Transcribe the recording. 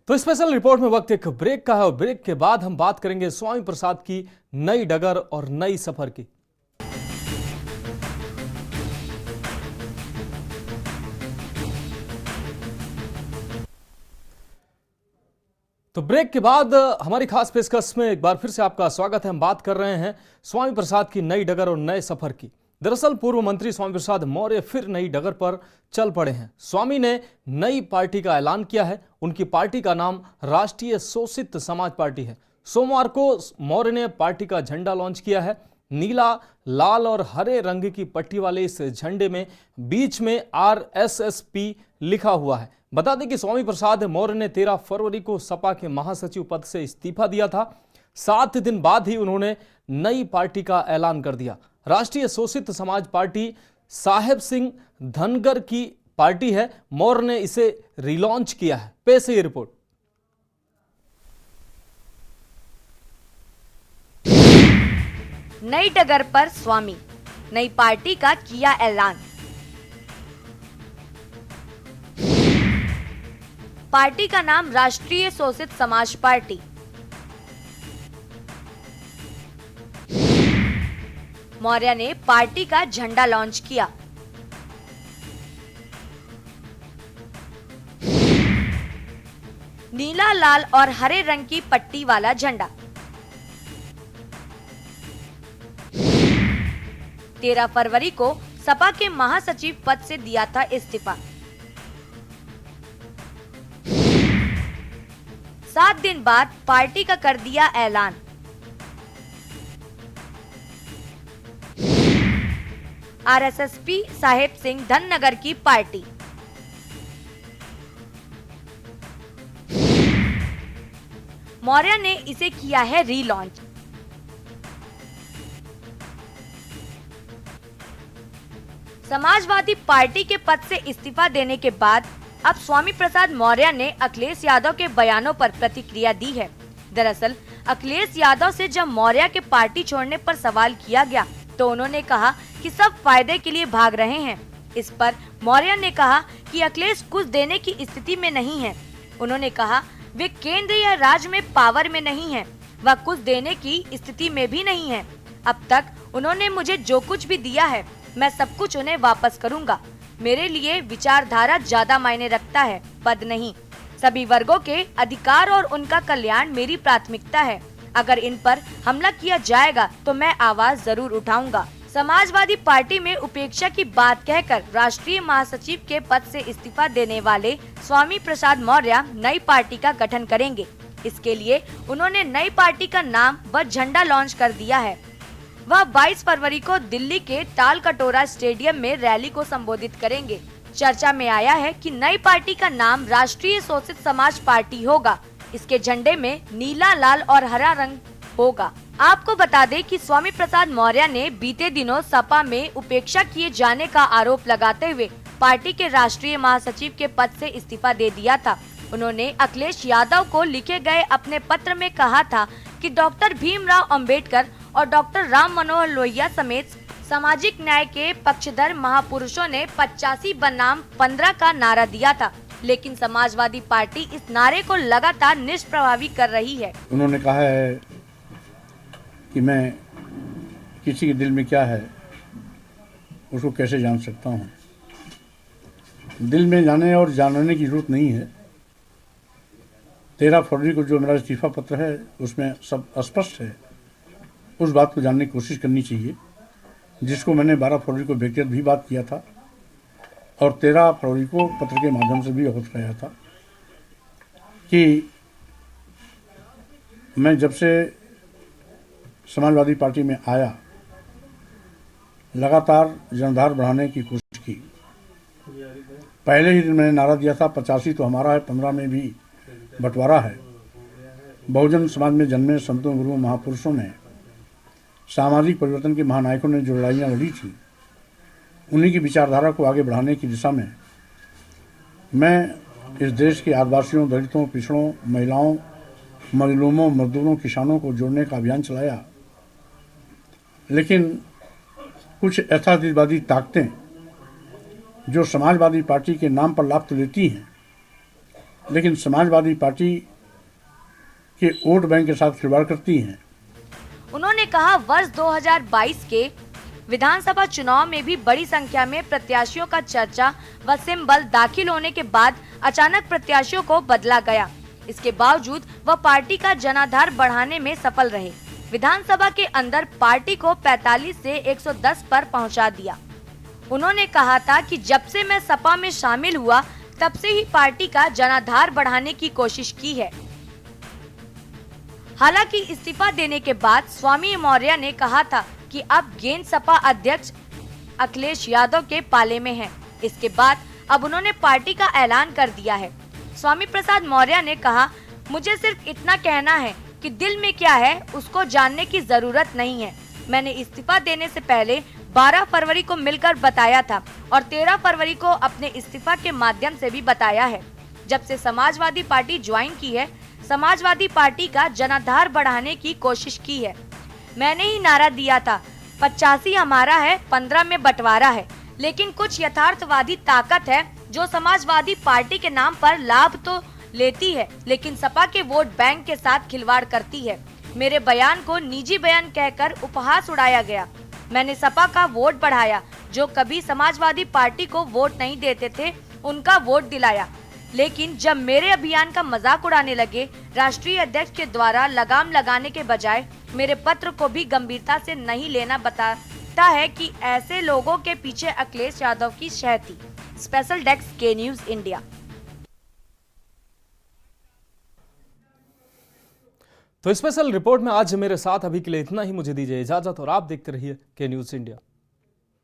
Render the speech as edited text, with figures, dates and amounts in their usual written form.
तो special report में वक्त एक ब्रेक का है और ब्रेक के बाद हम बात करेंगे स्वामी प्रसाद की नई डगर और नई सफर की। तो ब्रेक के बाद हमारी खास पेशकश में एक बार फिर से आपका स्वागत है। हम बात कर रहे हैं स्वामी प्रसाद की नई डगर और नए सफर की। दरअसल पूर्व मंत्री स्वामी प्रसाद मौर्य फिर नई डगर पर चल पड़े हैं। स्वामी ने नई पार्टी का ऐलान किया है। उनकी पार्टी का नाम राष्ट्रीय शोषित समाज पार्टी है। सोमवार को मौर्य ने पार्टी का झंडा लॉन्च किया है। नीला, लाल और हरे रंग की पट्टी वाले इस झंडे में बीच में RSSP लिखा हुआ है। बता दें कि स्वामी प्रसाद मौर्य ने 13 फरवरी को सपा के महासचिव पद से इस्तीफा दिया था। 7 दिन बाद ही उन्होंने नई पार्टी का ऐलान कर दिया। राष्ट्रीय शोषित समाज पार्टी साहेब सिंह धनगर की पार्टी है। मौर्य ने इसे रिलॉन्च किया है। पेश है ये रिपोर्ट। नई डगर पर स्वामी, नई पार्टी का किया ऐलान। पार्टी का नाम राष्ट्रीय शोषित समाज पार्टी। मौर्य ने पार्टी का झंडा लॉन्च किया। नीला, लाल और हरे रंग की पट्टी वाला झंडा। 13 फरवरी को सपा के महासचिव पद से दिया था इस्तीफा। 7 दिन बाद पार्टी का कर दिया ऐलान। RSSP साहेब सिंह धनगर की पार्टी। मौर्य ने इसे किया है रीलॉन्च। समाजवादी पार्टी के पद से इस्तीफा देने के बाद अब स्वामी प्रसाद मौर्य ने अखिलेश यादव के बयानों पर प्रतिक्रिया दी है। दरअसल अखिलेश यादव से जब मौर्य के पार्टी छोड़ने पर सवाल किया गया तो उन्होंने कहा कि सब फायदे के लिए भाग रहे हैं। इस पर मौर्य ने कहा कि अखिलेश कुछ देने की स्थिति में नहीं है। उन्होंने कहा वे केंद्र या राज्य में पावर में नहीं है, वह कुछ देने की स्थिति में भी नहीं है। अब तक उन्होंने मुझे जो कुछ भी दिया है मैं सब कुछ उन्हें वापस करूंगा। मेरे लिए विचारधारा ज्यादा मायने रखता है, पद नहीं। सभी वर्गों के अधिकार और उनका कल्याण मेरी प्राथमिकता है। अगर इन पर हमला किया जाएगा तो मैं आवाज जरूर उठाऊंगा। समाजवादी पार्टी में उपेक्षा की बात कहकर राष्ट्रीय महासचिव के पद से इस्तीफा देने वाले स्वामी प्रसाद मौर्य नई पार्टी का गठन करेंगे। इसके लिए उन्होंने नई पार्टी का नाम व झंडा लॉन्च कर दिया है। वह 22 फरवरी को दिल्ली के ताल कटोरा स्टेडियम में रैली को संबोधित करेंगे। चर्चा में आया है कि नई पार्टी का नाम राष्ट्रीय शोषित समाज पार्टी होगा। इसके झंडे में नीला, लाल और हरा रंग होगा। आपको बता दें कि स्वामी प्रसाद मौर्य ने बीते दिनों सपा में उपेक्षा किए जाने का आरोप लगाते हुए पार्टी के राष्ट्रीय महासचिव के पद से इस्तीफा दे दिया था। उन्होंने अखिलेश यादव को लिखे गए अपने पत्र में कहा था कि डॉक्टर भीमराव अंबेडकर और डॉक्टर राम मनोहर लोहिया समेत सामाजिक न्याय के पक्षधर महापुरुषों ने 85 बनाम 15 का नारा दिया था, लेकिन समाजवादी पार्टी इस नारे को लगातार निष्प्रभावी कर रही है। उन्होंने कहा है कि मैं किसी के दिल में क्या है उसको कैसे जान सकता हूँ। दिल में जाने और जानने की जरूरत नहीं है। 13 फरवरी को जो मेरा इस्तीफा पत्र है उसमें सब स्पष्ट है। उस बात को जानने की कोशिश करनी चाहिए, जिसको मैंने 12 फरवरी को व्यक्तिगत भी बात किया था और 13 फरवरी को पत्र के माध्यम से भी अवगत कराया था कि मैं जब से समाजवादी पार्टी में आया लगातार जनाधार बढ़ाने की कोशिश की। पहले ही दिन मैंने नारा दिया था 85 तो हमारा है, 15 में भी बंटवारा है। बहुजन समाज में जन्मे संतों, गुरुओं, महापुरुषों ने, सामाजिक परिवर्तन के महानायकों ने जो लड़ाइयाँ लड़ी थी, उन्हीं की विचारधारा को आगे बढ़ाने की दिशा में मैं इस देश के आदिवासियों, दलितों, पिछड़ों, महिलाओं, मजलूमों, मजदूरों, किसानों को जोड़ने का अभियान चलाया। लेकिन कुछ ऐतिहासिकवादी ताकतें जो समाजवादी पार्टी के नाम पर लाभ तो लेती हैं, लेकिन समाजवादी पार्टी के वोट बैंक के साथ खिलवाड़ करती हैं। उन्होंने कहा वर्ष 2022 के विधानसभा चुनाव में भी बड़ी संख्या में प्रत्याशियों का चर्चा व सिंबल दाखिल होने के बाद अचानक प्रत्याशियों को बदला गया। इसके बावजूद वह पार्टी का जनाधार बढ़ाने में सफल रहे। विधानसभा के अंदर पार्टी को 45 से 110 पर पहुंचा दिया। उन्होंने कहा था कि जब से मैं सपा में शामिल हुआ तब से ही पार्टी का जनाधार बढ़ाने की कोशिश की है। हालांकि इस्तीफा देने के बाद स्वामी मौर्य ने कहा था कि अब गेंद सपा अध्यक्ष अखिलेश यादव के पाले में है। इसके बाद अब उन्होंने पार्टी का ऐलान कर दिया है। स्वामी प्रसाद मौर्य ने कहा, मुझे सिर्फ इतना कहना है कि दिल में क्या है उसको जानने की जरूरत नहीं है। मैंने इस्तीफा देने से पहले 12 फरवरी को मिलकर बताया था और 13 फरवरी को अपने इस्तीफा के माध्यम से भी बताया है। जब से समाजवादी पार्टी ज्वाइन की है, समाजवादी पार्टी का जनाधार बढ़ाने की कोशिश की है। मैंने ही नारा दिया था 85 हमारा है, 15 में बंटवारा है। लेकिन कुछ यथार्थवादी ताकत है जो समाजवादी पार्टी के नाम पर लाभ तो लेती है लेकिन सपा के वोट बैंक के साथ खिलवाड़ करती है। मेरे बयान को निजी बयान कहकर उपहास उड़ाया गया। मैंने सपा का वोट बढ़ाया, जो कभी समाजवादी पार्टी को वोट नहीं देते थे उनका वोट दिलाया। लेकिन जब मेरे अभियान का मजाक उड़ाने लगे, राष्ट्रीय अध्यक्ष के द्वारा लगाम लगाने के बजाय मेरे पत्र को भी गंभीरता से नहीं लेना बताता है कि ऐसे लोगों के पीछे अखिलेश यादव की शह थी। स्पेशल डेस्क के न्यूज इंडिया। तो स्पेशल रिपोर्ट में आज मेरे साथ अभी के लिए इतना ही। मुझे दीजिए इजाजत और आप देखते रहिए के न्यूज इंडिया।